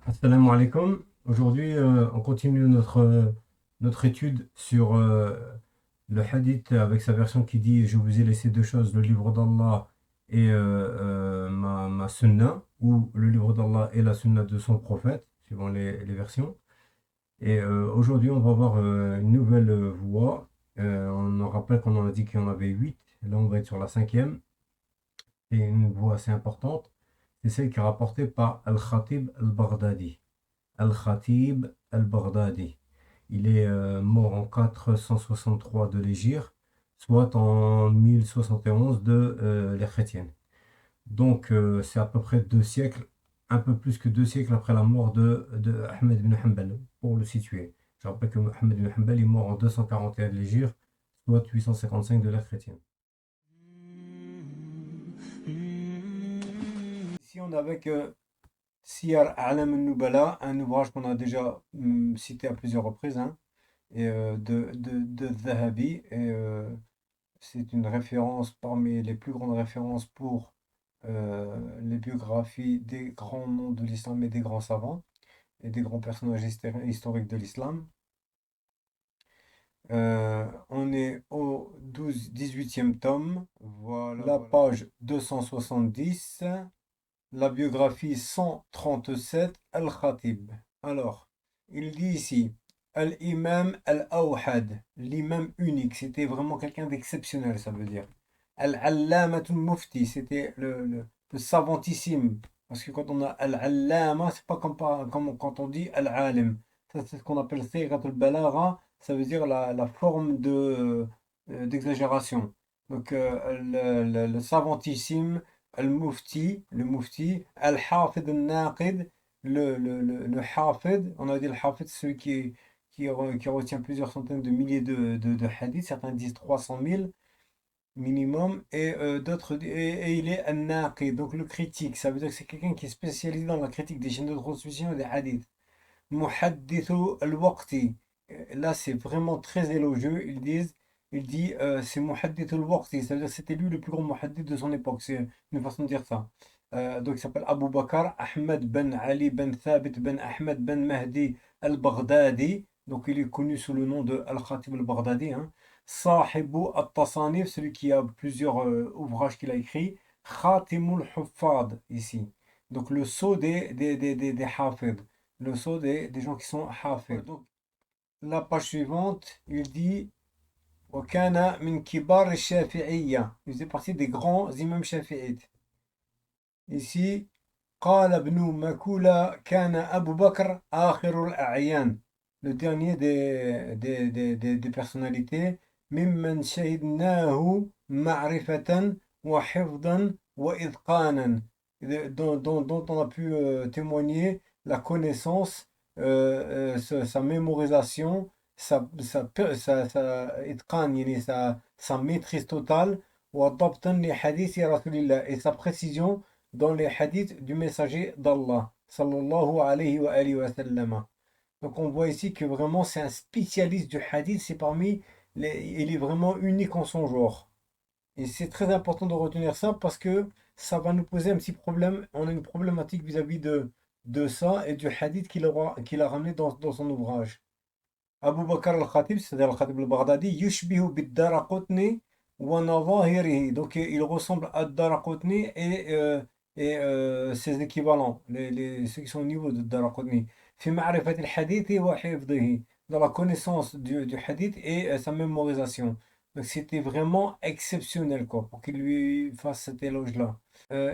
Assalamu alaikum. Aujourd'hui, on continue notre étude sur le hadith avec sa version qui dit: Je vous ai laissé deux choses, le livre d'Allah et ma sunna, ou le livre d'Allah et la sunna de son prophète, suivant les versions. Et aujourd'hui, on va voir une nouvelle voie. On en rappelle qu'on en a dit qu'il y en avait huit. Là, on va être sur la cinquième. C'est une voie assez importante. C'est celle qui est rapportée par Al-Khatib al-Baghdadi. Al-Khatib al-Baghdadi. Il est mort en 463 de l'Hégire, soit en 1071 de l'ère chrétienne. Donc c'est à peu près 2 siècles, un peu plus que 2 siècles après la mort de Ahmed ibn Hanbal, pour le situer. Je rappelle que Ahmed ibn Hanbal est mort en 241 de l'Hégire, soit 855 de l'ère chrétienne. Ici on est avec Siyar A'lam al-Nubala, un ouvrage qu'on a déjà cité à plusieurs reprises, hein, et, de Zahabi. Et c'est une référence parmi les plus grandes références pour les biographies des grands noms de l'islam et des grands savants et des grands personnages historiques de l'islam. On est au 18e tome, voilà, la page 270. La biographie 137, Al-Khatib. Alors, il dit ici, Al-Imam Al-Awhad, l'imam unique, c'était vraiment quelqu'un d'exceptionnel, ça veut dire. Al-Allamatul Mufti, c'était le savantissime. Parce que quand on a Al-Allama, c'est pas comme quand on dit Al-Alim. Ça, c'est ce qu'on appelle Sayratul Balagha, ça veut dire la forme d'exagération. Donc, le savantissime, Al-Mufti, le Mufti, Al-Hafid al-Naqid, le Hafid, on a dit le Hafid, c'est celui qui retient plusieurs centaines de milliers de hadiths, certains disent 300 000 minimum, et d'autres, et il est Al-Naqid, donc le critique, ça veut dire que c'est quelqu'un qui est spécialisé dans la critique des chaînes de transmission et des hadiths. Muhaddithu al-Waqti. Là, c'est vraiment très élogieux. Il dit, c'est Muhaddith al-Waqti. C'est-à-dire que c'était lui le plus grand muhaddith de son époque. C'est une façon de dire ça. Donc, il s'appelle Abu Bakr Ahmed ben Ali ben Thabit ben Ahmed ben Mahdi al-Baghdadi. Donc, il est connu sous le nom de Al-Khatib al-Baghdadi, hein. Sahibu al-Tasanif, celui qui a plusieurs ouvrages qu'il a écrits. Khatimul Huffad, ici. Donc, le sceau des Hafid, le sceau des gens qui sont hafid. Donc, la page suivante, il dit وكان من كبار الشافعية. Il faisait partie des grands imams shafi'ites. Ici, قال ابن مكولة كان أبو بكر آخر الأعيان. Le dernier des personnalités. ممن شهدناه معرفة وحفظا وإتقانا. Dont on a pu témoigner la connaissance, sa mémorisation, إتقان, يعني sa maîtrise totale, وضبطا لحديث رسول الله, et sa précision dans les hadiths du messager d'Allah, sallallahu alayhi wa alihi wa sallam. Donc on voit ici que vraiment c'est un spécialiste du hadith, c'est parmi il est vraiment unique en son genre. Et c'est très important de retenir ça parce que ça va nous poser un petit problème. On a une problématique vis-à-vis de ça et du hadith qu'il a ramené dans son ouvrage. Abu Bakr al-Khatib, c'est-à-dire al-Khatib al-Baghdadi, yushbihu bid-Daraqutni wa nawahirihi. Donc il ressemble à Daraqutni et ses équivalents, ceux qui sont au niveau de Daraqutni. Fi ma'rifat al-hadith wa hifdhihi. Dans la connaissance du hadith et sa mémorisation. Donc c'était vraiment exceptionnel, quoi, pour qu'il lui fasse cet éloge-là.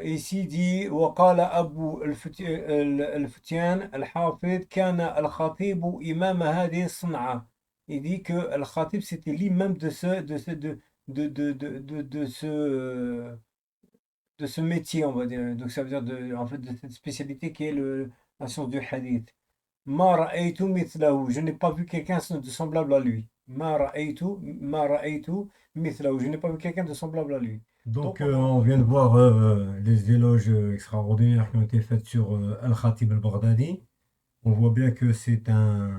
Ici dit وقال أبو الفتيان الحافظ كان الخطيب إمام هذه الصنعة. Il dit que Al-Khatib c'était l'imam de ce métier, on va dire. Donc ça veut dire en fait de cette spécialité qui est la science du hadith. ما رأيت مثله. Je n'ai pas vu quelqu'un de semblable à lui. ما رأيت مثله. Je n'ai pas vu quelqu'un de semblable à lui. Donc on vient de voir les éloges extraordinaires qui ont été faits sur Al-Khatib al-Baghdadi. On voit bien que c'est un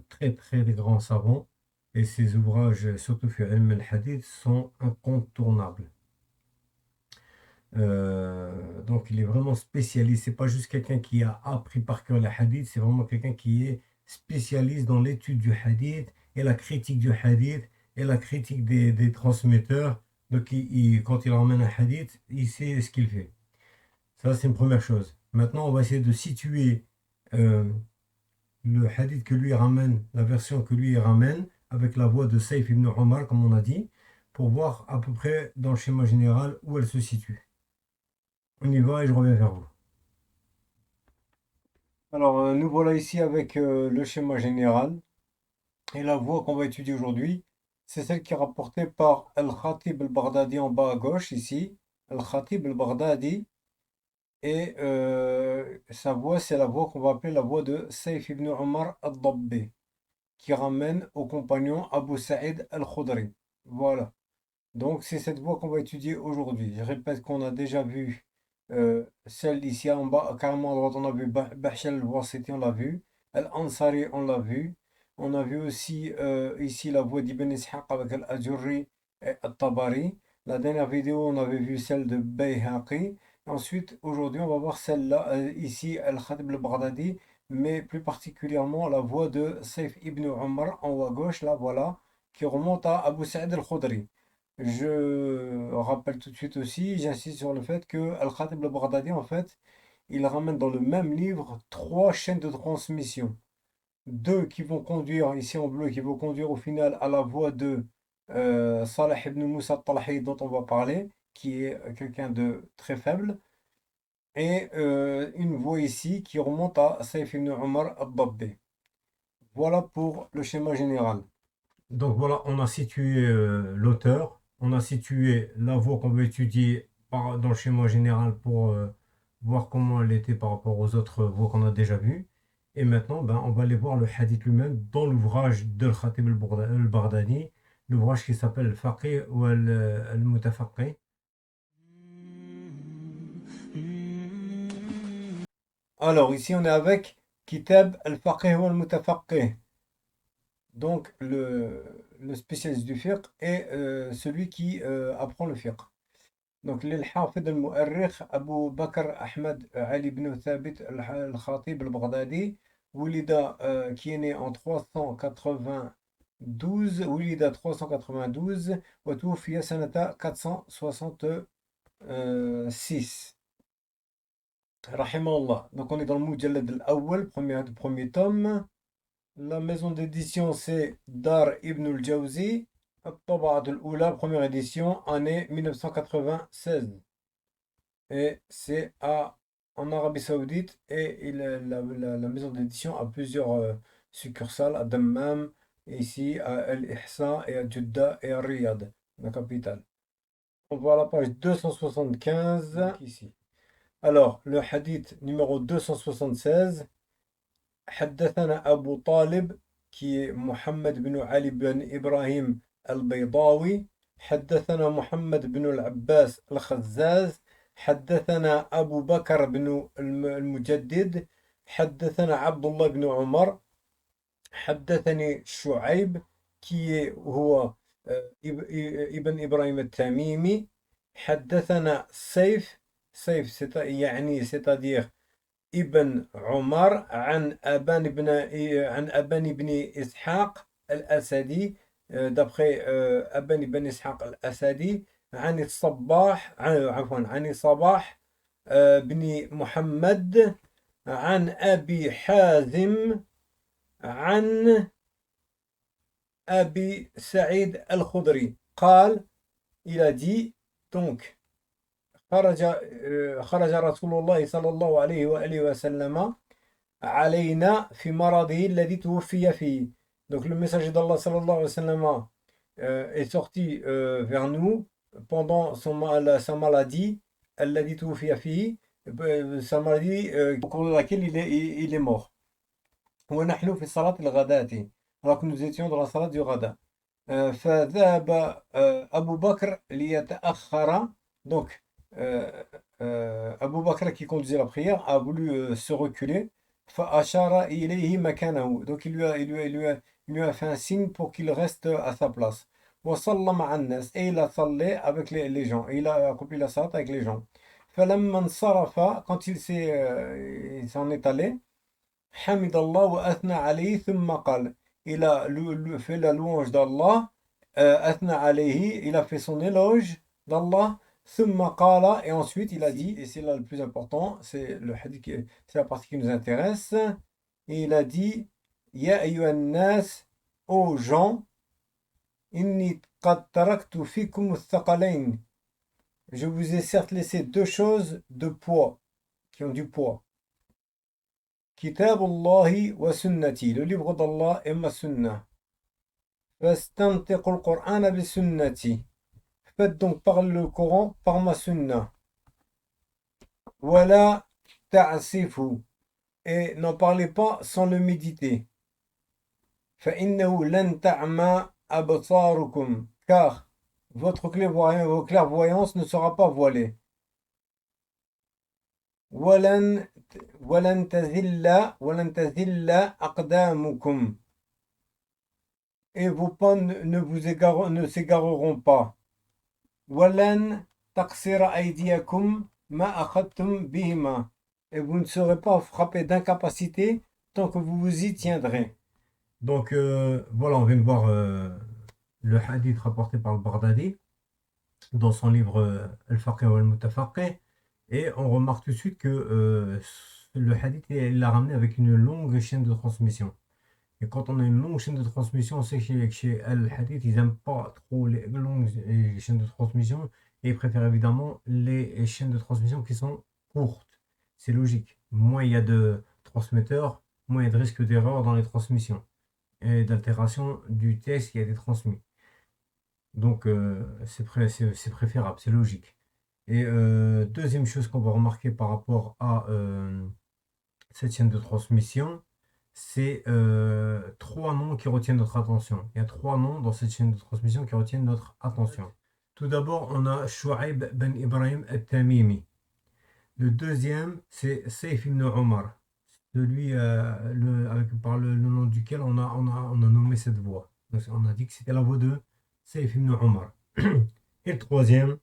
très très grand savant et ses ouvrages, surtout sur Ilm al-Hadith, sont incontournables. Donc il est vraiment spécialiste. C'est pas juste quelqu'un qui a appris par cœur les hadiths, c'est vraiment quelqu'un qui est spécialiste dans l'étude du hadith et la critique du hadith et la critique des transmetteurs. Donc quand il ramène un hadith, il sait ce qu'il fait. Ça, c'est une première chose. Maintenant, on va essayer de situer euh, le hadith que lui ramène, la version que lui ramène, avec la voix de Saïf ibn Omar, comme on a dit, pour voir à peu près dans le schéma général où elle se situe. On y va et je reviens vers vous. Alors, nous voilà ici avec le schéma général. Et la voie qu'on va étudier aujourd'hui, c'est celle qui est rapportée par Al-Khatib al-Baghdadi en bas à gauche, ici. Al-Khatib al-Baghdadi. Et sa voix, c'est la voix qu'on va appeler la voix de Saif ibn Omar al-Dabbi, qui ramène au compagnon Abu Saïd al-Khudri. Voilà. Donc, c'est cette voie qu'on va étudier aujourd'hui. Je répète qu'on a déjà vu celle ici en bas, carrément à droite, on a vu Bahshal al-Wasiti, on l'a vu. Al-Ansari, on l'a vu. On a vu aussi ici la voix d'Ibn Ishaq avec Al-Ajurri et Al-Tabari. La dernière vidéo, on avait vu celle de Bayhaqi. Ensuite, aujourd'hui, on va voir celle-là, ici, Al-Khatib al-Baghdadi, mais plus particulièrement la voix de Saif ibn Omar en haut à gauche, là, voilà, qui remonte à Abu Sa'id al-Khudri. Je rappelle tout de suite aussi, j'insiste sur le fait que Al-Khatib al-Baghdadi, en fait, il ramène dans le même livre trois chaînes de transmission. Deux qui vont conduire, ici en bleu, qui vont conduire au final à la voix de Salah ibn Musa al-Talhi, dont on va parler, qui est quelqu'un de très faible, et une voix ici qui remonte à Saif ibn Omar al-Dabbi. Voilà pour le schéma général. Donc voilà, on a situé l'auteur, on a situé la voie qu'on veut étudier dans le schéma général pour voir comment elle était par rapport aux autres voies qu'on a déjà vues. Et maintenant, ben, on va aller voir le hadith lui-même dans l'ouvrage de Khatib al-Baghdadi, l'ouvrage qui s'appelle Al-Faqih ou Al-Mutafaqih. Alors, ici, on est avec Kitab al-Faqih wa al-Mutafaqih. Donc, le spécialiste du fiqh est celui qui apprend le fiqh. Donc, l'Hafid al-Mu'arrikh Abu Bakr Ahmad Ali ibn Thabit al-Khatib al-Baghdadi, Wulida, qui est né en 392, Wulida 392, wa tuwfiya sanata 466. Rahimahullah. Donc, on est dans le Mujallad al-Awwal, premier tome. La maison d'édition, c'est Dar Ibn al-Jawzi. At-Taba'at al-Oula, première édition, année 1996. Et c'est en Arabie Saoudite. Et la maison d'édition a plusieurs succursales à Dammam, ici à El-Ihsa et à Jeddah et à Riyad, la capitale. On voit la page 275, donc ici. Alors, le hadith numéro 276. حدثنا أبو طالب كي محمد بن علي بن إبراهيم البيضاوي. حدثنا محمد بن العباس الخزاز. حدثنا أبو بكر بن المجدد. حدثنا عبد الله بن عمر. حدثني شعيب كي هو ابن إبراهيم التميمي. حدثنا سيف يعني c'est-à-dire ابن عمر عن أبان بن إسحاق الأسدي. d'après أبان بن إسحاق الأسدي عن الصباح عفوا عن صباح بن محمد عن أبي حازم عن أبي سعيد الخدري قال il a dit donc خرج خرج رسول الله صلى الله عليه وآله وسلم علينا في مرضه الذي توفي فيه. Donc le messager d'Allah sallallahu alayhi wa sallam est sorti vers nous pendant sa maladie, الذي توفي فيه, sa maladie au cours de laquelle il est mort. ونحن في صلاة الغداة, alors que nous étions dans la salat du Ghada. فذهب أبو بكر ليتأخر. Donc Abu Bakr qui conduisait la prière a voulu se reculer. فأشار إليه مكانه. Donc il lui a fait un signe pour qu'il reste à sa place. وصلى مع الناس et il a صلى avec les gens, il a accompli la salat avec les gens. فلما انصرف, quand il s'en est allé, حمد الله وأثنى عليه ثم قال, il a fait la louange d'Allah, أثنى عليه, il a fait son éloge d'Allah, ثم قال, et ensuite il a dit, et c'est là le plus important, c'est le hadith, c'est la partie qui nous intéresse, et il a dit, Ya ayyuhan nas, aux gens, inni qad taraktu fikum ath-thaqalayn, je vous ai certes laissé deux choses de poids, qui ont du poids. Kitabullahi wa sunnati, le livre d'Allah et ma sunnah. Fastantiqu al-Qur'ana bi sunnati. Faites donc parler le Coran par ma sunnah. Wala ta'sifu, et n'en parlez pas sans le méditer. فإنه لن تعمى أبصاركم, car votre clairvoyance ne sera pas voilée. ولن تزل أقدامكم, et vos pas ne s'égareront pas. ولن تقصر أيديكم ما أخذتم بهما, et vous ne serez pas frappé d'incapacité tant que vous vous y tiendrez. Donc voilà, on vient de voir le hadith rapporté par le Baghdadi dans son livre Al-Faqih wa al-Mutafaqih, et on remarque tout de suite que le hadith, il l'a ramené avec une longue chaîne de transmission. Et quand on a une longue chaîne de transmission, on sait que chez Al-Hadith, ils n'aiment pas trop les longues chaînes de transmission, et ils préfèrent évidemment les chaînes de transmission qui sont courtes. C'est logique. Moins il y a de transmetteurs, moins il y a de risque d'erreur dans les transmissions et d'altération du texte qui a été transmis. Donc c'est préférable, c'est logique. Et deuxième chose qu'on va remarquer par rapport à cette chaîne de transmission, c'est trois noms qui retiennent notre attention. Il y a trois noms dans cette chaîne de transmission qui retiennent notre attention. Tout d'abord, on a Shu'aib ben Ibrahim al-Tamimi. Le deuxième, c'est Sayf ibn Omar, celui par le nom duquel on a nommé cette voix. Donc, on a dit que c'était la voix de Sayf ibn Omar. Et le troisième,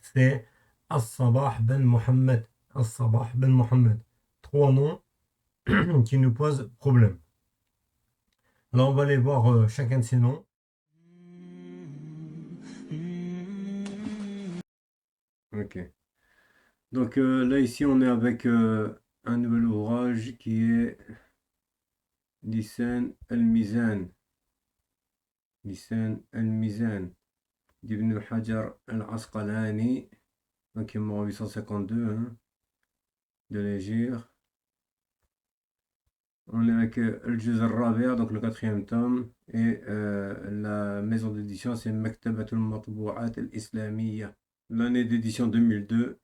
c'est As-Sabah ben Mohammed. As-Sabah ben Mohammed. Trois noms qui nous posent problème. Alors, on va aller voir chacun de ces noms. Ok. Donc là, ici, on est avec un nouvel ouvrage qui est Lisan al-Mizan. Lisan al-Mizan d'Ibn al-Hajar al-Asqalani, donc il est mort en 852, hein, de l'Égypte. On est avec Al-Juz al-Rabi', donc le quatrième tome, et la maison d'édition, c'est Maktabat al-Matbu'at al-Islamiyya. L'année d'édition 2002,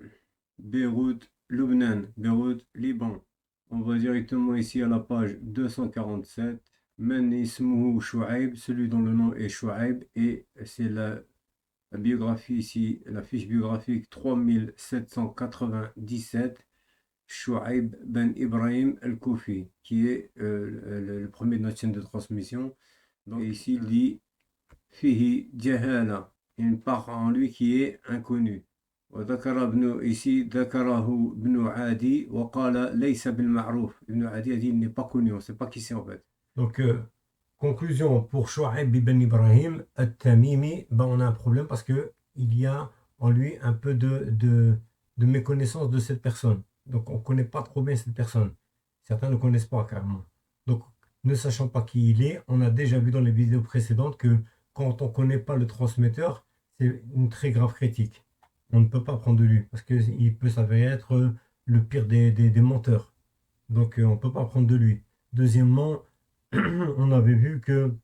Beyrouth, Lubnan, Beyrouth, Liban. On va directement ici à la page 247. Men ismuhu Shu'aib, celui dont le nom est Shu'aib, et c'est la biographie ici, la fiche biographique 3797. Shu'aib ben Ibrahim al-Koufi, qui est le premier de notre chaîne de transmission. Donc ici il dit Fihi Jahala, une part en lui qui est inconnue. Ici, Dakarahu ibn Adi, wa qala laysa bil ma'rouf. Ibn Adi a dit il n'est pas connu, on ne sait pas qui c'est en fait. Donc, conclusion pour Shu'aib ibn Ibrahim al-Tamimi, ben, on a un problème parce qu'il y a en lui un peu de méconnaissance de cette personne. Donc, on ne connaît pas trop bien cette personne. Certains ne connaissent pas carrément. Donc, ne sachant pas qui il est, on a déjà vu dans les vidéos précédentes que quand on ne connaît pas le transmetteur, c'est une très grave critique. On ne peut pas prendre de lui parce qu'il peut s'avérer être le pire des menteurs. Donc, on ne peut pas prendre de lui. Deuxièmement, on avait vu que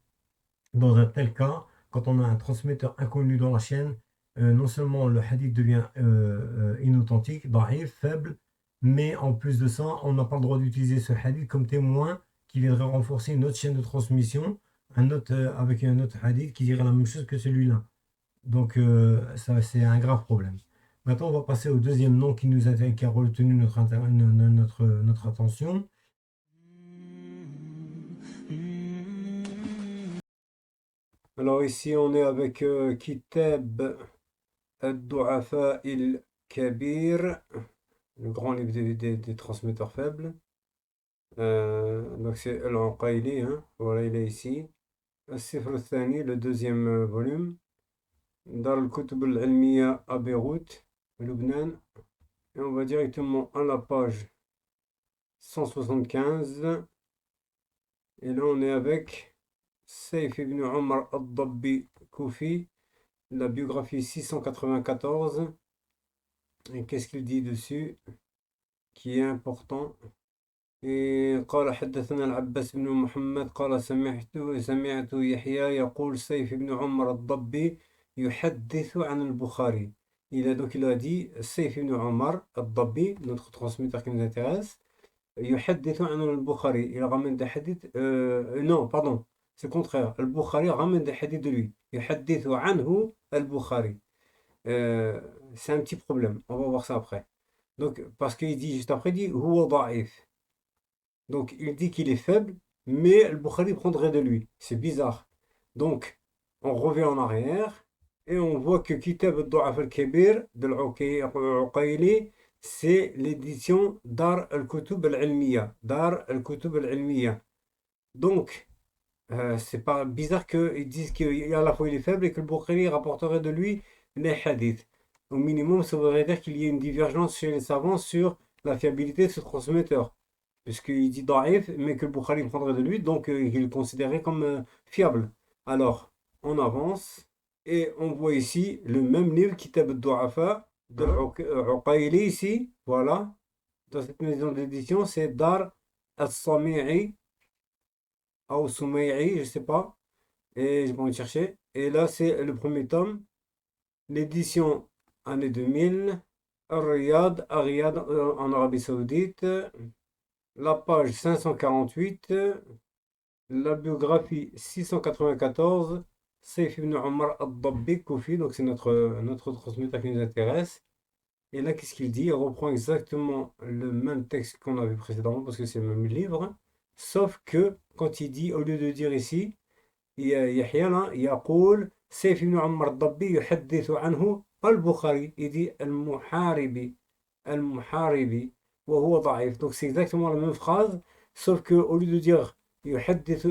dans un tel cas, quand on a un transmetteur inconnu dans la chaîne, non seulement le hadith devient inauthentique, da'if, faible, mais en plus de ça, on n'a pas le droit d'utiliser ce hadith comme témoin qui viendrait renforcer une autre chaîne de transmission, avec un autre hadith qui dirait la même chose que celui-là. Donc ça, c'est un grave problème. Maintenant, on va passer au deuxième nom qui a retenu notre attention. Alors ici, on est avec Kitab al-Du'afa il-Kabir, le grand livre des transmetteurs faibles. Donc c'est Al-Uqayli, hein. Voilà, il est ici. Al-Sifr al-Thani, le deuxième volume. Dar al-Kutub al-Ilmiya à Beyrouth, Lubnan. Et on va directement à la page 175. Et là, on est avec Saif ibn Omar al-Dabbi Koufi, la biographie 694. Et qu'est-ce qu'il dit dessus qui est important? Et قال حدثنا العباس بن محمد قال سمعت يحيى يقول سيف بن عمر الضبي يحدث عن البخاري. Il a dit Saif ibn Omar al-Dabbi, notre transmetteur qui nous intéresse, يحدث عن البخاري. Il ramène des hadiths. Non, pardon, c'est le contraire. Al-Bukhari ramène des hadiths de lui. يحدث عنه البخاري. C'est un petit problème. On va voir ça après. Donc, parce qu'il dit juste après, il dit huwa da'if. Donc, il dit qu'il est faible, mais Al-Bukhari prendrait de lui. C'est bizarre. Donc, on revient en arrière et on voit que Kitab al-Du'af al-Kabir de l'Uqayli, c'est l'édition Dar al-Kutub al-Ilmiya. Dar al-Kutub al-Ilmiya. Donc, c'est pas bizarre qu'ils disent qu'à la fois il est faible et que le Bukhari rapporterait de lui les hadiths. Au minimum, ça voudrait dire qu'il y a une divergence chez les savants sur la fiabilité de ce transmetteur. Puisqu'il dit da'if, mais que le Bukhari prendrait de lui, donc il est considéré comme fiable. Alors, on avance et on voit ici le même livre, Kitab al-Du'afa, de Uqayli ici, voilà. Dans cette maison d'édition, c'est Dar al-Sami'i, ou Soumaï'i, je ne sais pas. Et je vais en chercher. Et là, c'est le premier tome, l'édition année 2000, à Riyad, en Arabie Saoudite. La page 548, la biographie 694, Saif ibn Omar al-Dabbi Koufi, donc c'est notre transmetteur qui nous intéresse. Et là, qu'est-ce qu'il dit? Il reprend exactement le même texte qu'on avait précédemment, parce que c'est le même livre, sauf que quand il dit, au lieu de dire ici, يحيى là, يقول سيف بن عمر الضبي يحدث عنه البخاري. Il dit المحاربي المحاربي وهو ضعيف. Donc c'est exactement la même phrase, sauf que au lieu de dire يحدث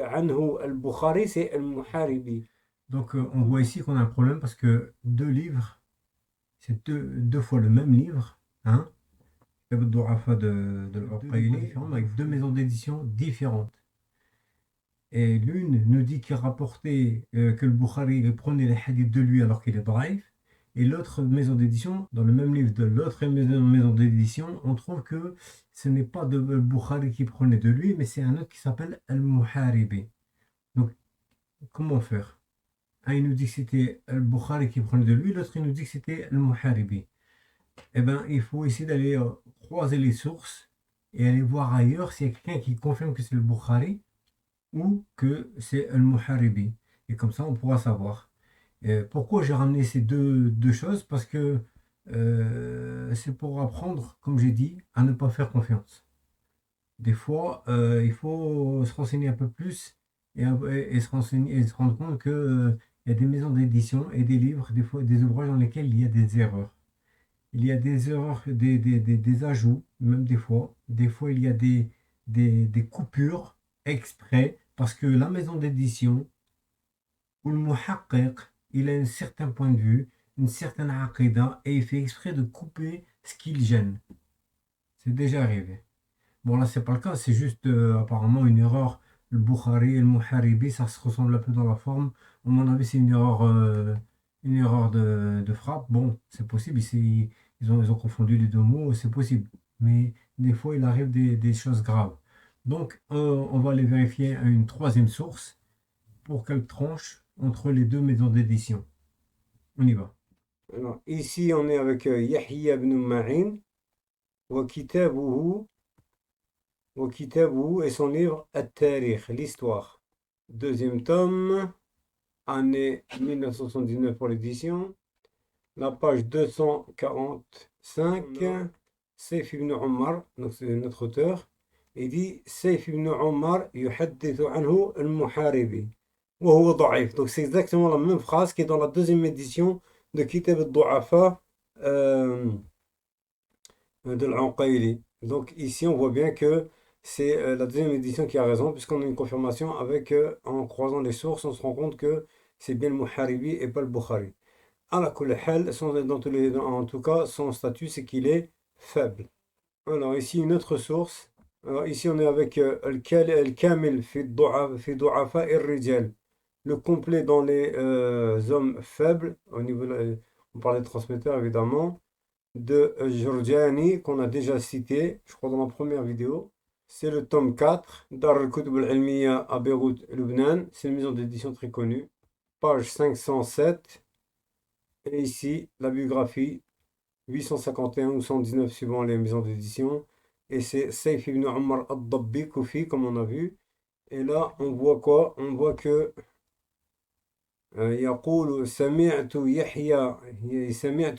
عنه البخاري, c'est المحاربي. Donc, on voit ici qu'on a un problème parce que deux livres, c'est deux fois le même livre, hein, Kitab al-Du'afa de l'Uqayli, avec deux maisons d'édition différentes. Et l'une nous dit qu'il rapportait que le Bukhari il prenait les hadiths de lui alors qu'il est daif. Et l'autre maison d'édition, dans le même livre de l'autre maison d'édition, on trouve que ce n'est pas le Bukhari qui prenait de lui, mais c'est un autre qui s'appelle Al-Muharibi. Donc, comment faire? Un, il nous dit que c'était Al-Bukhari qui prenait de lui, l'autre, il nous dit que c'était Al-Muharibi. Eh bien, il faut essayer d'aller croiser les sources et aller voir ailleurs s'il y a quelqu'un qui confirme que c'est le Bukhari ou que c'est Al-Muharibi. Et comme ça, on pourra savoir. Pourquoi j'ai ramené ces deux choses? Parce que c'est pour apprendre, comme j'ai dit, à ne pas faire confiance. Des fois, il faut se renseigner un peu plus et se renseigner, et se rendre compte que, il y a des maisons d'édition et des livres, des fois des ouvrages dans lesquels il y a des erreurs. Il y a des erreurs, des ajouts, même des fois. Des fois, il y a des coupures exprès parce que la maison d'édition ou le muhaqqiq, il a un certain point de vue, une certaine aqida et il fait exprès de couper ce qui le gêne. C'est déjà arrivé. Bon, là, c'est pas le cas, c'est juste apparemment une erreur. Le Bukhari et le Muharibi, ça se ressemble un peu dans la forme. À mon avis, c'est une erreur de frappe. Bon, c'est possible. Ici, ils ont confondu les deux mots, c'est possible. Mais des fois, il arrive des choses graves. Donc, on va aller vérifier à une troisième source pour qu'elle tranche entre les deux maisons d'édition. On y va. Alors, ici, on est avec Yahya ibn Ma'in, wa kitabuhu et son livre At-Tarikh, l'histoire. Deuxième tome, année 1979 pour l'édition. La page 245, Saif ibn Omar, donc c'est notre auteur, il dit Saif ibn Omar yuhaddithu anhu al-Muharibi. وهو ضعيف. Donc c'est exactement la même phrase qui est dans la deuxième édition de Kitab al-Du'afa de l'Anqayli. Donc ici on voit bien que c'est la deuxième édition qui a raison, puisqu'on a une confirmation avec, en croisant les sources, on se rend compte que c'est bien le Muharibi et pas le Bukhari. Ala kulli hal, en tout cas, son statut c'est qu'il est faible. Alors ici une autre source. Alors ici on est avec Al-Kamil fi Du'afa ir-Rijal. Le complet dans les hommes faibles, on parlait de transmetteurs évidemment, de Jurjani, qu'on a déjà cité, je crois dans la première vidéo. C'est le tome 4, Dar al-Kutub al-Ilmiya à Beyrouth, Lubnan. C'est une maison d'édition très connue. Page 507. Et ici, la biographie, 851 ou 119 suivant les maisons d'édition. Et c'est Saif ibn Omar al-Dabbi, Koufi, comme on a vu. Et là, on voit quoi? On voit que يقول سمعت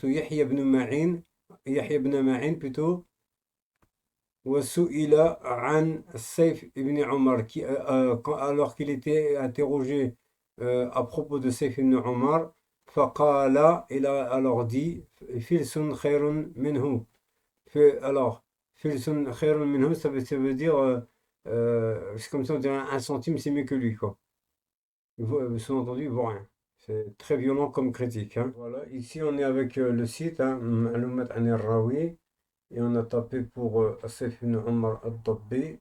يحيى بن معين plutôt وسئل عن السيف ibn Omar alors qu'il était interrogé à propos de Saif ibn Omar فقال il a alors dit فلس خير منه alors فلس خير منه ça veut dire c'est comme ça on dirait un centime c'est mieux que lui quoi. Sous-entendu, il vaut rien. C'est très violent comme critique, hein. Voilà, ici on est avec le site, hein, Ma'loumat an al-Rawi, et on a tapé pour Saif ibn Omar al-Dabbi.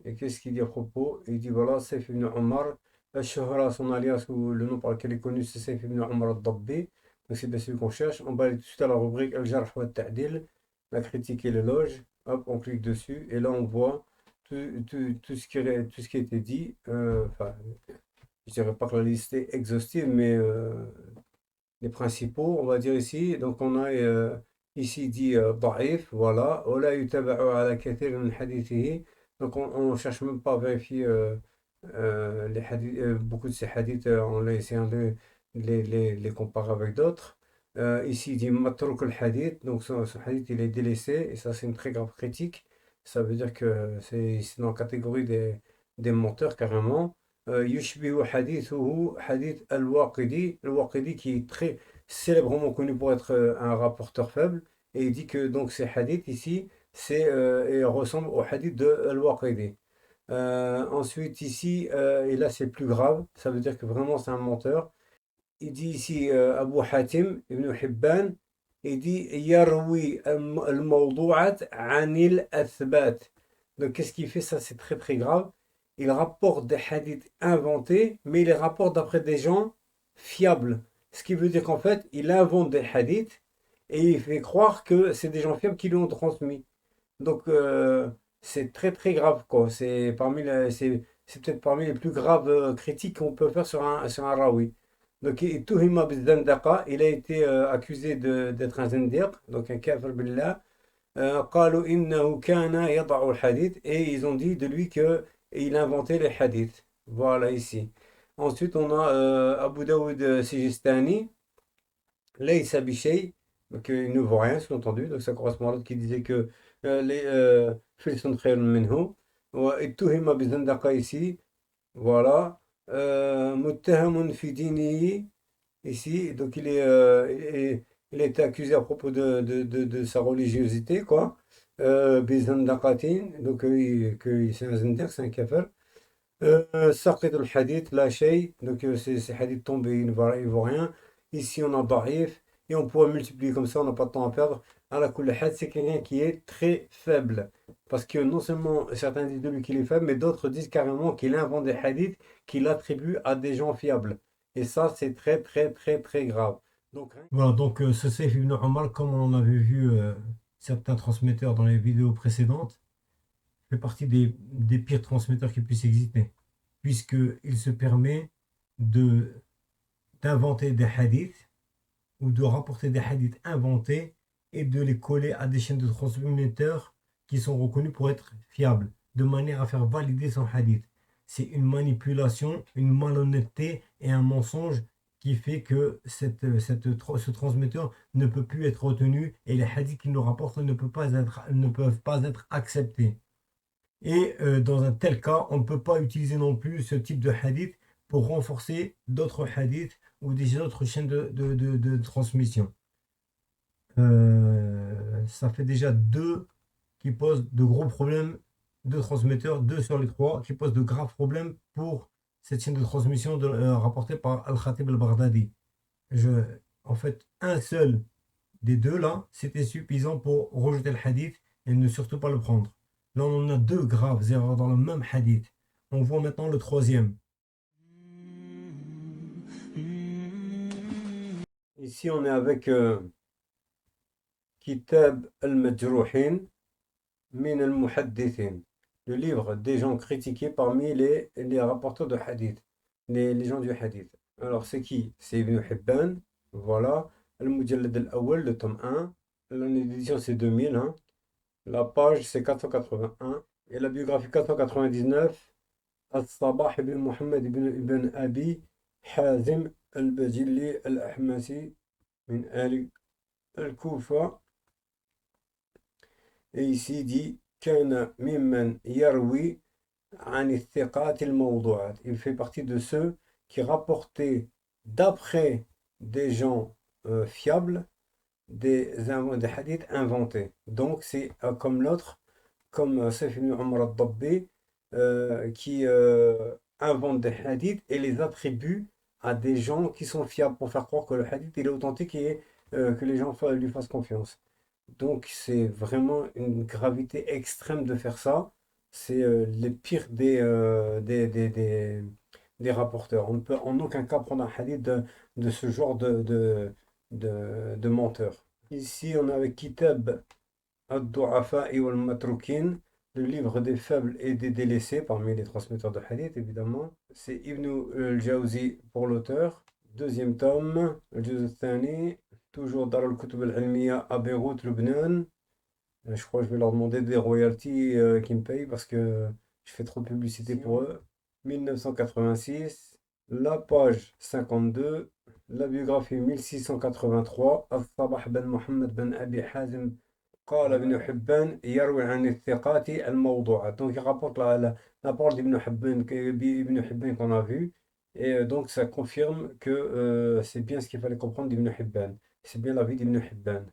Et qu'est-ce qu'il dit à propos? Il dit voilà, Saif ibn Omar, al-Shuhra, son alias ou le nom par lequel il est connu, c'est Saif ibn Omar al-Dabbi. Donc c'est bien celui qu'on cherche. On va aller tout de suite à la rubrique Al-Jarh wa al-Ta'dil, la critique et l'éloge. Hop, on clique dessus, et là on voit tout ce qui a été dit. Enfin, je dirais pas que la liste est exhaustive, mais les principaux, on va dire ici. Donc on a ici dit ضعيف, voilà. ولا يتبع على كثير من حديثه. Donc on cherche même pas à vérifier beaucoup de ces hadiths en essayant de les comparer avec d'autres. Ici il dit matrouk al-hadith, donc son hadith il est délaissé, et ça c'est une très grave critique. Ça veut dire que c'est dans la catégorie des menteurs carrément. يشبه حديثه حديث الواقدي, le Waqidi qui est très célèbrement connu pour être un rapporteur faible, et il dit que donc ces hadiths ici et ressemblent au hadith de Al-Waqidi. Ensuite ici, et là c'est plus grave, ça veut dire que vraiment c'est un menteur. Il dit ici Abu Hatim ibn Hibban, il dit Yarwi al-mawdu'at anil athbat. Donc qu'est-ce qu'il fait? Ça c'est très très grave. Il rapporte des hadiths inventés, mais il les rapporte d'après des gens fiables. Ce qui veut dire qu'en fait, il invente des hadiths et il fait croire que c'est des gens fiables qui lui ont transmis. Donc c'est très très grave quoi. C'est peut-être parmi les plus graves critiques qu'on peut faire sur un rawi. Donc Tuhima bizandaqa, il a été accusé d'être un zindiq, donc un kafir billah. قالوا إنه كان يضع الحديث, et ils ont dit de lui que il inventait les hadiths. Voilà ici. Ensuite on a Abu Daoud Sijistani, Laysa Bichay, donc il ne vaut rien, sous-entendu. Donc ça correspond à l'autre qui disait que les Filsun Khairun Minhu. Et Tuhima Bizandaqa ici, voilà. Muttahamun fi dinihi, ici, donc il a été accusé à propos de sa religiosité, quoi. Bizandaqatin, donc c'est un zindiq, c'est un kafir. Saqit al-hadith, la shay, donc ces hadiths tombés, il ne vaut rien. Ici, on a da'if, et on pourrait multiplier comme ça, on n'a pas de temps à perdre. À la kulli hal, c'est quelqu'un qui est très faible. Parce que non seulement certains disent de lui qu'il est faible, mais d'autres disent carrément qu'il invente des hadiths qu'il attribue à des gens fiables. Et ça, c'est très, très, très, très grave. Donc, hein. Voilà, donc ce Saif ibn Omar, comme on avait vu certains transmetteurs dans les vidéos précédentes, fait partie des pires transmetteurs qui puissent exister, puisqu'il se permet de d'inventer des hadiths ou de rapporter des hadiths inventés et de les coller à des chaînes de transmetteurs qui sont reconnus pour être fiables, de manière à faire valider son hadith. C'est une manipulation, une malhonnêteté et un mensonge qui fait que ce transmetteur ne peut plus être retenu et les hadiths qu'il nous rapporte ne peuvent pas être acceptés. Et dans un tel cas, on ne peut pas utiliser non plus ce type de hadith pour renforcer d'autres hadiths ou des autres chaînes de transmission. Ça fait déjà deux qui posent de gros problèmes, deux transmetteurs, deux sur les trois, qui posent de graves problèmes pour cette chaîne de transmission rapportée par Al-Khatib al-Baghdadi. Je, En fait, un seul des deux là, c'était suffisant pour rejeter le hadith et ne surtout pas le prendre. Là, on en a deux graves erreurs dans le même hadith. On voit maintenant le troisième. Ici, on est avec Kitab al-Majruhin min al-Muhaddithin, le livre des gens critiqués parmi les rapporteurs de hadith, les gens du hadith. Alors, c'est qui? C'est Ibn Hibban, voilà. Al-Mujallad al-Awwal, le tome 1. L'année d'édition, c'est 2000, hein. La page, c'est 481. Et la biographie 499, Al-Sabah ibn Muhammad ibn Abi Hazim al-Bajili al-Ahmasi min Ali al-Kufa. Et ici dit كان ممن يروي عن الثقات الموضوعات. Il fait partie de ceux qui rapportaient d'après des gens fiables des hadiths inventés. Donc c'est comme l'autre, comme Saif ibn Umar al-Dabbi, qui invente des hadiths et les attribue à des gens qui sont fiables pour faire croire que le hadith il est authentique et que les gens lui fassent confiance. Donc c'est vraiment une gravité extrême de faire ça. C'est les pires des rapporteurs. On ne peut en aucun cas prendre un hadith de ce genre de menteur. Ici, on est avec Kitab Ad-Du'afa wal-Matrukin, le livre des faibles et des délaissés, parmi les transmetteurs de hadith, évidemment. C'est Ibn al-Jawzi pour l'auteur. Deuxième tome, al-Juz al-Thani, toujours Dar al-Kutub al-Ilmiya à Beyrouth, Lubnan. Je crois que je vais leur demander des royalties qu'ils me payent parce que je fais trop de publicité pour eux. 1986, la page 52, la biographie 1683, Al-Sabah ben Mohammed ben Abi Hazim قال ابن حبان يروي عن الثقات الموضوعات. Donc il rapporte la parole d'Ibn Hibban, Ibn Hibban qu'on a vu. Et donc ça confirme que c'est bien ce qu'il fallait comprendre d'Ibn Hibban. C'est bien la vie d'Ibn Hibban.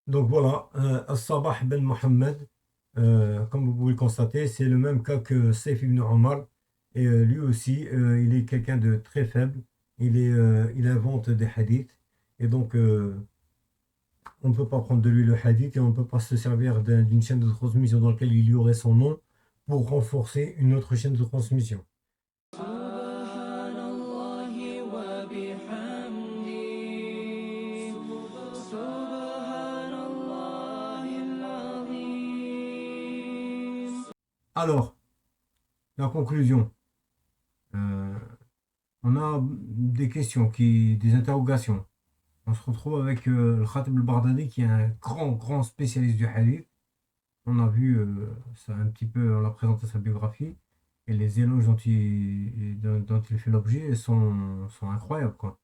Donc voilà, Al-Sabah ben Mohammed, comme vous pouvez le constater, c'est le même cas que Saif ibn Omar. Et lui aussi, il est quelqu'un de très faible. Il invente des hadiths. Et donc, on ne peut pas prendre de lui le hadith et on ne peut pas se servir d'une chaîne de transmission dans laquelle il y aurait son nom pour renforcer une autre chaîne de transmission. Alors, la conclusion. Euh, on a des questions, des interrogations. On se retrouve avec le Khatib al-Baghdadi qui est un grand spécialiste du hadith. On a vu ça un petit peu, on a présenté sa biographie et les éloges dont il fait l'objet sont incroyables, quoi.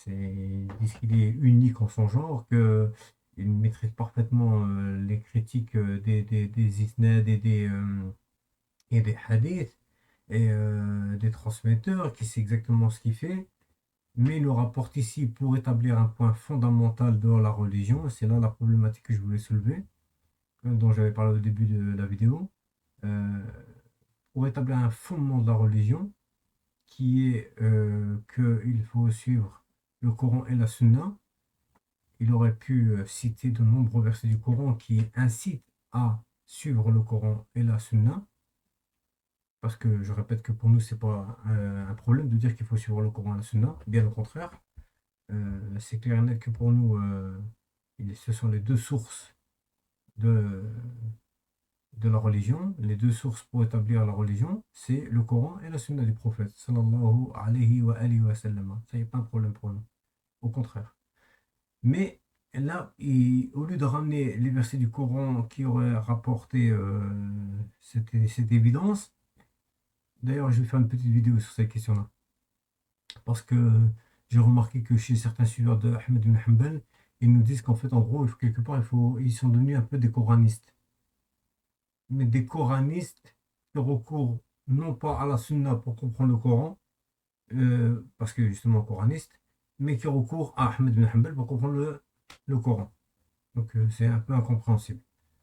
Ils disent qu'il est unique en son genre, qu'il maîtrise parfaitement les critiques des isnad et des hadiths et des transmetteurs, qui sait exactement ce qu'il fait. Mais il le rapporte ici pour établir un point fondamental dans la religion. C'est là la problématique que je voulais soulever, dont j'avais parlé au début de la vidéo. Euh, pour établir un fondement de la religion, qui est qu'il faut suivre le Coran et la Sunna. Il aurait pu citer de nombreux versets du Coran qui incitent à suivre le Coran et la Sunna. Parce que je répète que pour nous, c'est pas un problème de dire qu'il faut suivre le Coran et la Sunna, bien au contraire. C'est clair et net que pour nous, ce sont les deux sources de, de la religion. Les deux sources pour établir la religion, c'est le Coran et la Sunna du prophète, sallallahu alayhi wa alihi wa sallam. Ça, il n'y a pas un problème pour nous. Au contraire. Mais là, au lieu de ramener les versets du Coran qui auraient rapporté cette évidence, d'ailleurs, je vais faire une petite vidéo sur cette question-là. Parce que j'ai remarqué que chez certains suiveurs de Ahmed ibn Hanbal, ils nous disent qu'en fait, en gros, quelque part, ils sont devenus un peu des coranistes. mais des coranistes qui recourent non pas à la sunna pour comprendre le Coran, parce que justement coraniste, mais qui recourent à Ahmed bin Hanbal pour comprendre le Coran. Donc c'est un peu incompréhensible.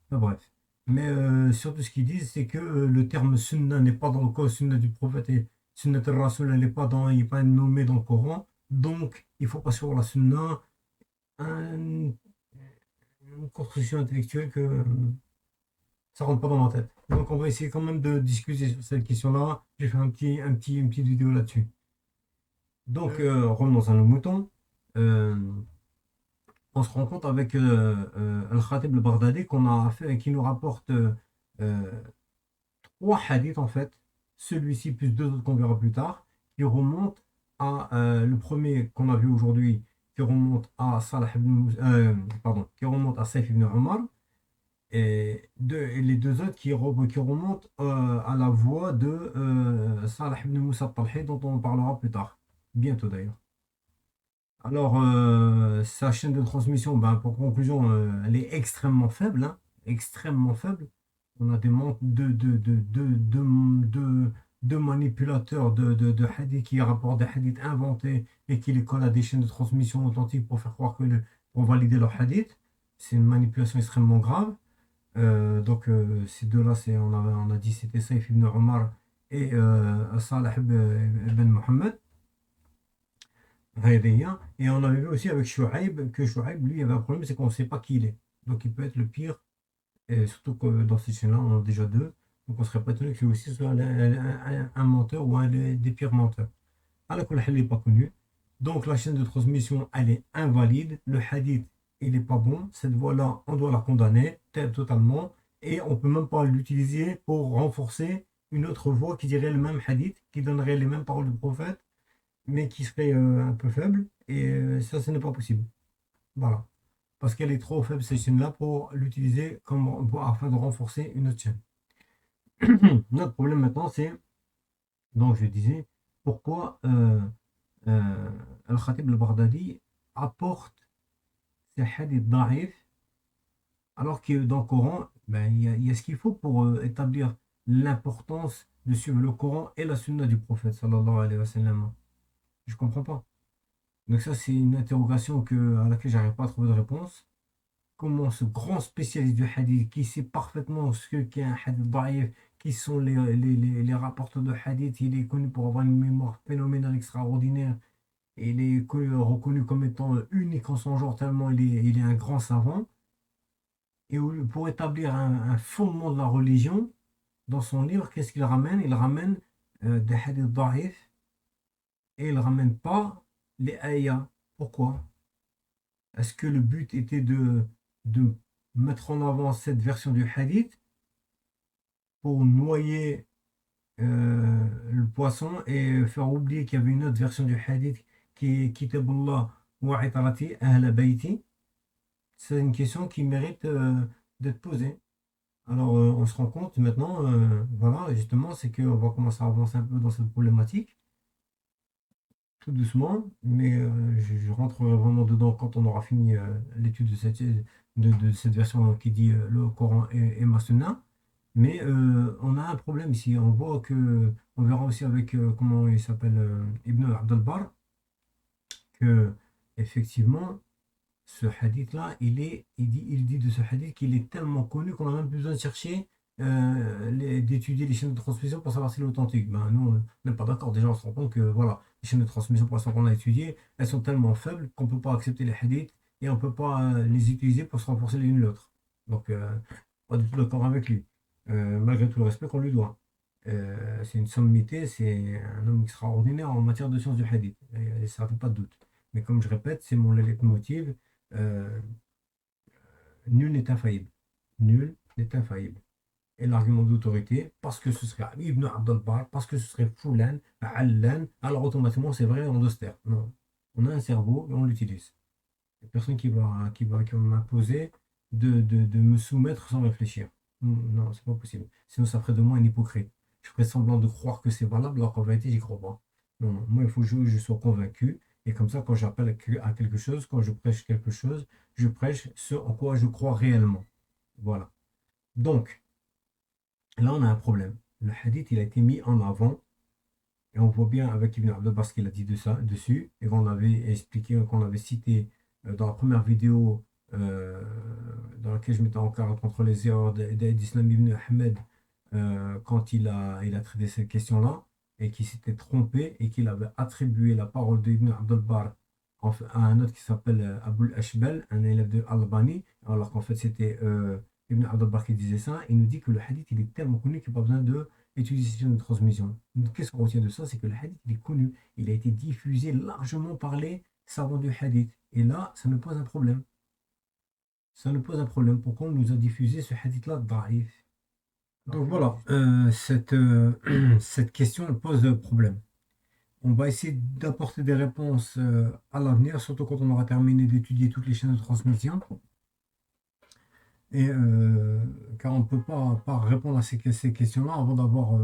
Enfin, bref. Mais surtout ce qu'ils disent, c'est que le terme sunna n'est pas dans le Coran, sunna du prophète et sunna al-Rasul, elle n'est pas dans, il n'est pas nommé dans le Coran. Donc il faut pas sur la sunna un- une construction intellectuelle que ça rentre pas dans ma tête. Donc on va essayer quand même de discuter sur cette question-là. J'ai fait une petite vidéo là-dessus. Donc revenons à nos moutons. Euh, on se rend compte avec Al-Khatib al-Baghdadi qu'on a fait, qui nous rapporte euh, trois hadiths en fait, celui-ci plus deux autres qu'on verra plus tard, qui remontent à le premier qu'on a vu aujourd'hui, qui remonte à Salah ibn pardon, qui remonte à Saif ibn Omar, et les deux autres qui remontent à la voix de Salah ibn Moussa al-Talhi, dont on parlera plus tard, bientôt d'ailleurs. Alors, sa chaîne de transmission, ben, pour conclusion, elle est extrêmement faible, hein, extrêmement faible. On a des manques de manipulateurs de hadiths qui rapportent des hadiths inventés et qui les collent à des chaînes de transmission authentiques pour faire croire pour valider leurs hadiths. C'est une manipulation extrêmement grave. Donc, ces deux-là, on a dit c'était Saïf ibn Omar et Salah ibn Mohammed. Raïdéen. Et on avait vu aussi avec Chouaib que Chouaib, lui, avait un problème, c'est qu'on ne sait pas qui il est. Donc il peut être le pire, et surtout que dans cette chaîne-là, on en a déjà deux. Donc on ne serait pas étonné que lui aussi soit un menteur ou un des pires menteurs. Alors que le hadith n'est pas connu. Donc la chaîne de transmission, elle est invalide. Le hadith, il n'est pas bon. Cette voie-là, on doit la condamner totalement. Et on ne peut même pas l'utiliser pour renforcer une autre voie qui dirait le même hadith, qui donnerait les mêmes paroles du prophète mais qui serait un peu faible. Et ça, ce n'est pas possible. Voilà. Parce qu'elle est trop faible, cette chaîne-là, pour l'utiliser afin de renforcer une autre chaîne. Notre problème maintenant, c'est, donc je disais, pourquoi Al-Khatib al-Baghdadi apporte ces hadiths da'if, alors que dans le Coran, ben, il y a ce qu'il faut pour établir l'importance de suivre le Coran et la sunna du prophète, sallallahu alayhi wa sallam. Je comprends pas. Donc ça, c'est une interrogation à laquelle j'arrive pas à trouver de réponse. Comment ce grand spécialiste du hadith, qui sait parfaitement ce qu'est un hadith daïf, qui sont les rapporteurs de hadith, il est connu pour avoir une mémoire phénoménale extraordinaire, et il est reconnu comme étant unique en son genre, tellement il est un grand savant. Et pour établir un fondement de la religion, dans son livre, qu'est-ce qu'il ramène? Il ramène des hadiths daïf, et il ramène pas les ayats. Pourquoi? Est-ce que le but était de mettre en avant cette version du hadith pour noyer le poisson et faire oublier qu'il y avait une autre version du hadith qui est Kitabullah wa itarati ahla bayti? C'est une question qui mérite d'être posée. Alors on se rend compte maintenant, voilà, justement, c'est qu'on va commencer à avancer un peu dans cette problématique, tout doucement, mais je rentrerai vraiment dedans quand on aura fini l'étude de cette version qui dit le Coran et ma Sunna. Mais on a un problème ici. On voit que, on verra aussi avec comment il s'appelle Ibn Abd al-Barr, que effectivement, ce hadith-là, il dit de ce hadith qu'il est tellement connu qu'on n'a même plus besoin de chercher, d'étudier les chaînes de transmission pour savoir s'il est authentique. Ben, nous, on n'est pas d'accord. Déjà, on se rend compte que voilà, les chaînes de transmission pour l'instant qu'on a étudiées, elles sont tellement faibles qu'on ne peut pas accepter les hadiths et on ne peut pas les utiliser pour se renforcer l'une l'autre. Donc, pas du tout d'accord avec lui, malgré tout le respect qu'on lui doit. C'est une sommité, c'est un homme extraordinaire en matière de sciences du hadith, et ça ne fait pas de doute. Mais comme je répète, c'est mon leitmotiv. euh, Nul n'est infaillible. Nul n'est infaillible. Et l'argument d'autorité, parce que ce serait Ibn Abdel Bar, parce que ce serait Foulan, Allan, alors automatiquement c'est vrai, on dostère. Non. On a un cerveau et on l'utilise. Il n'y a personne qui va m'imposer de me soumettre sans réfléchir. Non, c'est pas possible. Sinon, ça ferait de moi un hypocrite. Je ferais semblant de croire que c'est valable, alors qu'en vérité, j'y crois pas. Non, non. Moi, il faut que je sois convaincu. Et comme ça, quand j'appelle à quelque chose, quand je prêche quelque chose, je prêche ce en quoi je crois réellement. Voilà. Donc, Là, on a un problème. Le hadith, il a été mis en avant, et on voit bien avec Ibn Abbas ce qu'il a dit de ça, dessus, et qu'on avait expliqué, qu'on avait cité dans la première vidéo dans laquelle je m'étais encore contre les erreurs d'Islam ibn Ahmed quand il a traité cette question-là, et qu'il s'était trompé, et qu'il avait attribué la parole d'Ibn Abdul Bar à un autre qui s'appelle Abul Ashbal, un élève de Al-Albani, alors qu'en fait c'était Ibn Abdul Bar qui disait ça. Il nous dit que le hadith il est tellement connu qu'il n'y a pas besoin de utilisation de transmission. Qu'est-ce qu'on retient de ça? C'est que le hadith il est connu, il a été diffusé largement par les savants du hadith. Et là, ça nous pose un problème. Ça nous pose un problème. Pourquoi on nous a diffusé ce hadith-là daif? Donc voilà, cette question elle pose problème. On va essayer d'apporter des réponses à l'avenir, surtout quand on aura terminé d'étudier toutes les chaînes de transmission. Et, car on ne peut pas répondre à ces questions-là avant d'avoir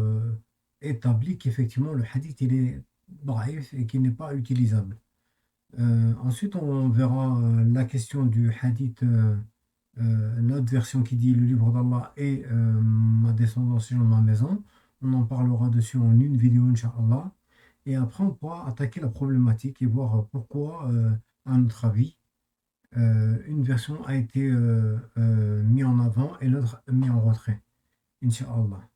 établi qu'effectivement le hadith il est daif et qu'il n'est pas utilisable. Ensuite, on verra la question du hadith, l'autre version qui dit le livre d'Allah et ma descendance sur ma maison. On en parlera dessus en une vidéo, Inch'Allah. Et après, on pourra attaquer la problématique et voir pourquoi, à notre avis, une version a été mise en avant et l'autre mis en retrait. Inch'Allah.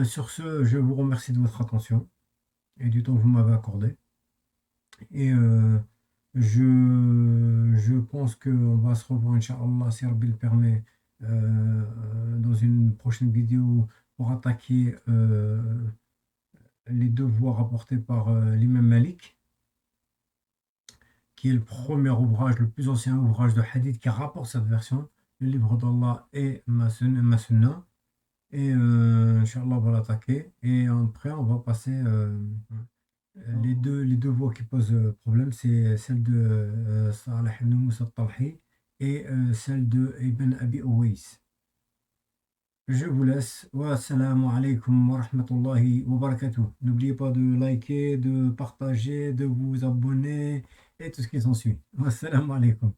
Sur ce, je vous remercie de votre attention et du temps que vous m'avez accordé. Et je pense qu'on va se revoir, Inch'Allah, si Rabbi le permet, dans une prochaine vidéo pour attaquer les deux voies rapportées par l'imam Malik, qui est le premier ouvrage, le plus ancien ouvrage de hadith qui rapporte cette version, le livre d'Allah et ma sunna. Et Inch'Allah, on va l'attaquer. Et après, on va passer les deux voies qui posent problème, c'est celle de Salih ibn Moussa al-Talhi et celle de Ibn Abi Uwais. Je vous laisse. Wa assalamu alaikum wa rahmatullahi wa barakatuh. N'oubliez pas de liker, de partager, de vous abonner et tout ce qui s'ensuit. Wa assalamu alaikum.